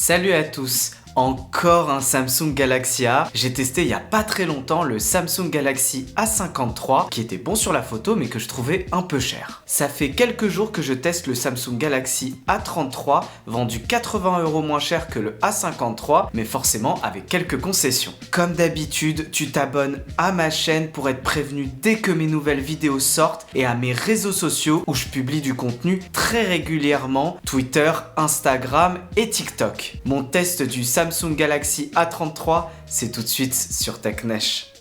Salut à tous! Encore un Samsung Galaxy A. J'ai testé il y a pas très longtemps le Samsung Galaxy A53 qui était bon sur la photo mais que je trouvais un peu cher. Ça fait quelques jours que je teste le Samsung Galaxy A33 vendu 80€ moins cher que le A53 mais forcément avec quelques concessions. Comme d'habitude, tu t'abonnes à ma chaîne pour être prévenu dès que mes nouvelles vidéos sortent et à mes réseaux sociaux où je publie du contenu très régulièrement, Twitter, Instagram et TikTok. Mon test du Samsung Galaxy A33, c'est tout de suite sur TechNesh.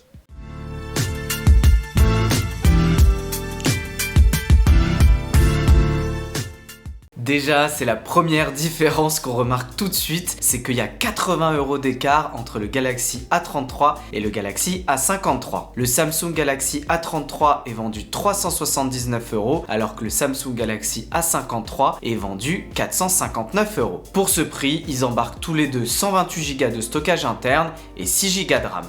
Déjà, c'est la première différence qu'on remarque tout de suite, c'est qu'il y a 80€ d'écart entre le Galaxy A33 et le Galaxy A53. Le Samsung Galaxy A33 est vendu 379€, alors que le Samsung Galaxy A53 est vendu 459€. Pour ce prix, ils embarquent tous les deux 128Go de stockage interne et 6Go de RAM.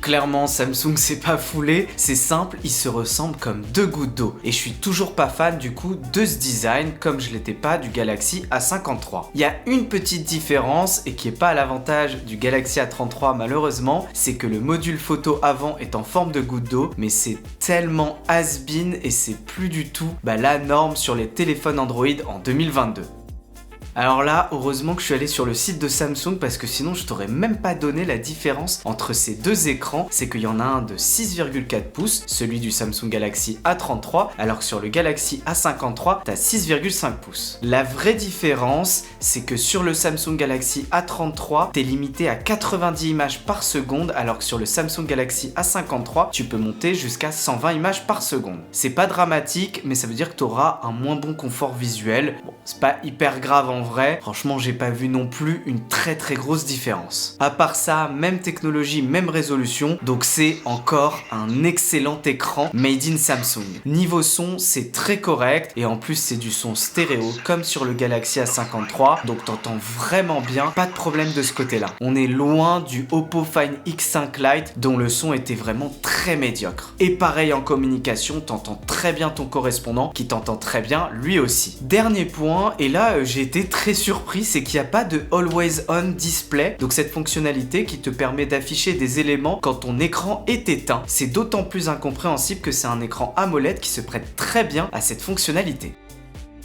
Clairement, Samsung s'est pas foulé, c'est simple, ils se ressemblent comme deux gouttes d'eau. Et je suis toujours pas fan du coup de ce design, comme je l'étais pas du Galaxy A53. Il y a une petite différence, et qui est pas à l'avantage du Galaxy A33 malheureusement, c'est que le module photo avant est en forme de goutte d'eau, mais c'est tellement has-been et c'est plus du tout la norme sur les téléphones Android en 2022. Alors là, heureusement que je suis allé sur le site de Samsung parce que sinon je t'aurais même pas donné la différence entre ces deux écrans. C'est qu'il y en a un de 6,4 pouces, celui du Samsung Galaxy A33, alors que sur le Galaxy A53, t'as 6,5 pouces. La vraie différence, c'est que sur le Samsung Galaxy A33, t'es limité à 90 images par seconde, alors que sur le Samsung Galaxy A53, tu peux monter jusqu'à 120 images par seconde. C'est pas dramatique, mais ça veut dire que t'auras un moins bon confort visuel. Bon, c'est pas hyper grave en vrai, franchement j'ai pas vu non plus une très grosse différence. À part ça, même technologie, même résolution, donc c'est encore un excellent écran made in Samsung. Niveau son, c'est très correct et en plus c'est du son stéréo comme sur le Galaxy A53, donc t'entends vraiment bien, pas de problème de ce côté-là. On est loin du Oppo Find X5 Lite dont le son était vraiment très médiocre. Et pareil en communication, t'entends très bien ton correspondant qui t'entend très bien lui aussi. Dernier point, et là j'ai été très surpris, c'est qu'il n'y a pas de Always On Display, donc cette fonctionnalité qui te permet d'afficher des éléments quand ton écran est éteint. C'est d'autant plus incompréhensible que c'est un écran AMOLED qui se prête très bien à cette fonctionnalité.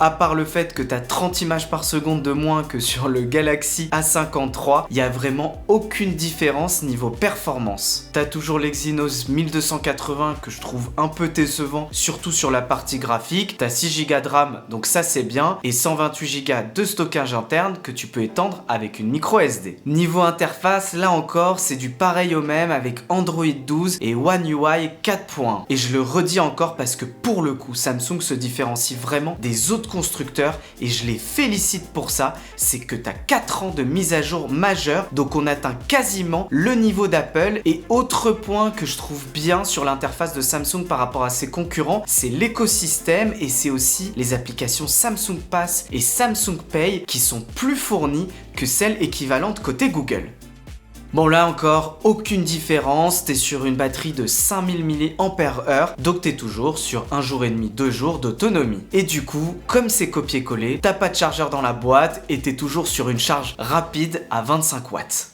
À part le fait que tu as 30 images par seconde de moins que sur le Galaxy A53, il n'y a vraiment aucune différence niveau performance. Tu as toujours l'Exynos 1280 que je trouve un peu décevant, surtout sur la partie graphique. Tu as 6Go de RAM, donc ça c'est bien, et 128Go de stockage interne que tu peux étendre avec une micro SD. Niveau interface, là encore, c'est du pareil au même avec Android 12 et One UI 4.1. Et je le redis encore parce que pour le coup, Samsung se différencie vraiment des autres constructeurs et je les félicite pour ça, c'est que tu as 4 ans de mise à jour majeure, donc on atteint quasiment le niveau d'Apple. Et autre point que je trouve bien sur l'interface de Samsung par rapport à ses concurrents, c'est l'écosystème et c'est aussi les applications Samsung Pass et Samsung Pay qui sont plus fournies que celles équivalentes côté Google. Bon là encore, aucune différence, t'es sur une batterie de 5000 mAh, donc t'es toujours sur 1 jour et demi, 2 jours d'autonomie. Et du coup, comme c'est copié-collé, t'as pas de chargeur dans la boîte et t'es toujours sur une charge rapide à 25 watts.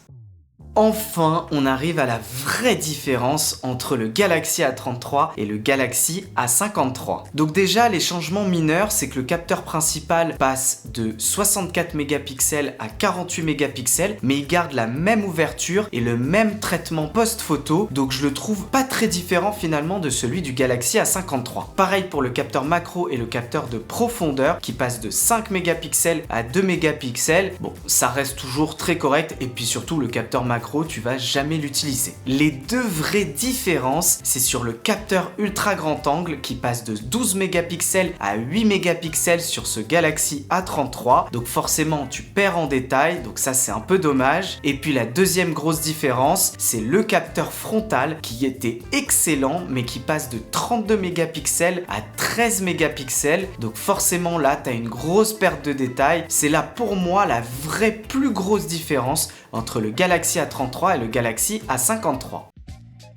Enfin, on arrive à la vraie différence entre le Galaxy A33 et le Galaxy A53. Donc déjà, les changements mineurs, c'est que le capteur principal passe de 64 mégapixels à 48 mégapixels, mais il garde la même ouverture et le même traitement post-photo, donc je le trouve pas très différent finalement de celui du Galaxy A53. Pareil pour le capteur macro et le capteur de profondeur qui passe de 5 mégapixels à 2 mégapixels. Bon, ça reste toujours très correct et puis surtout le capteur macro, tu vas jamais l'utiliser. Les deux vraies différences, c'est sur le capteur ultra grand angle qui passe de 12 mégapixels à 8 mégapixels sur ce Galaxy A33. Donc forcément, tu perds en détail, donc ça c'est un peu dommage. Et puis la deuxième grosse différence, c'est le capteur frontal qui était excellent, mais qui passe de 32 mégapixels à 13 mégapixels. Donc forcément là, tu as une grosse perte de détail. C'est là pour moi la vraie plus grosse différence entre le Galaxy A33 et le Galaxy A53.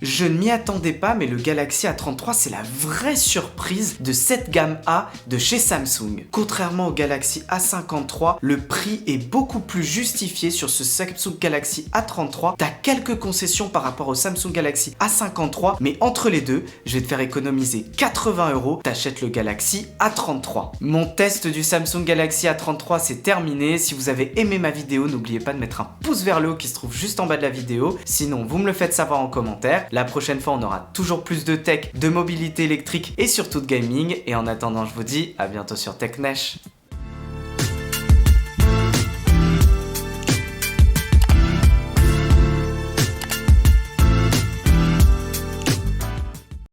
Je ne m'y attendais pas, mais le Galaxy A33 c'est la vraie surprise de cette gamme A de chez Samsung. Contrairement au Galaxy A53, le prix est beaucoup plus justifié sur ce Samsung Galaxy A33. T'as quelques concessions par rapport au Samsung Galaxy A53, mais entre les deux, je vais te faire économiser 80 €, t'achètes le Galaxy A33. Mon test du Samsung Galaxy A33 c'est terminé. Si vous avez aimé ma vidéo, n'oubliez pas de mettre un pouce vers le haut qui se trouve juste en bas de la vidéo. Sinon, vous me le faites savoir en commentaire. La prochaine fois, on aura toujours plus de tech, de mobilité électrique et surtout de gaming. Et en attendant, je vous dis à bientôt sur TechNesh.